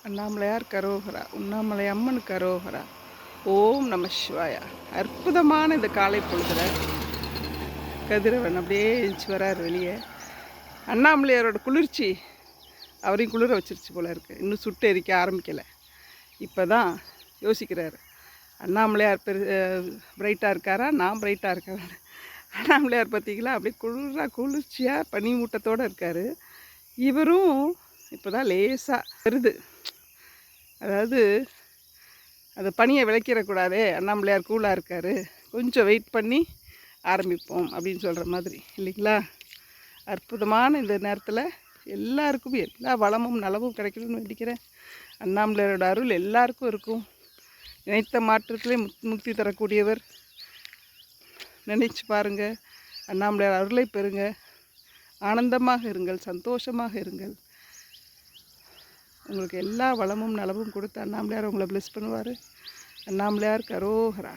அண்ணாமலையார் கரோகரா, உண்ணாமலை அம்மன் கரோகரா. ஓம் நம சிவாயா. அற்புதமான இந்த காலை பொழுதுல கதிரவன் அப்படியே எழுச்சி வராரு வெளியே. அண்ணாமலையாரோட குளிர்ச்சி அவரையும் குளிர வச்சிருச்சு போல இருக்குது. இன்னும் சுட்டு எரிக்க ஆரம்பிக்கலை. இப்போ தான் யோசிக்கிறாரு, அண்ணாமலையார் பிரைட்டாக இருக்காரா, நான் பிரைட்டாக இருக்கேன். அண்ணாமலையார் பார்த்தீங்களா அப்படியே குளிர்ச்சியாக பனி மூட்டத்தோடு இருக்கார். இவரும் இப்போ தான் லேசாக வருது. அதாவது அந்த பனியை விளக்கிடக்கூடாதே, அண்ணாமலையார் கூலாக இருக்கார், கொஞ்சம் வெயிட் பண்ணி ஆரம்பிப்போம் அப்படின்னு சொல்கிற மாதிரி இல்லைங்களா? அற்புதமான இந்த நேரத்தில் எல்லாருக்கும் எல்லா வளமும் நலமும் கிடைக்கணும்னு வேண்டிக்கிறேன். அண்ணாமலையாரோட அருள் எல்லாருக்கும் இருக்கும். நினைத்த மாற்றத்திலே முக்தி தரக்கூடியவர். நினைச்சு பாருங்கள், அண்ணாமலையார் அருளை பெறுங்க. ஆனந்தமாக இருங்கள், சந்தோஷமாக இருங்கள். உங்களுக்கு எல்லா வளமும் நலமும் கொடுத்து அண்ணாமலையார் உங்களை ப்ளெஸ் பண்ணுவார். அண்ணாமலையார் கரோகரா.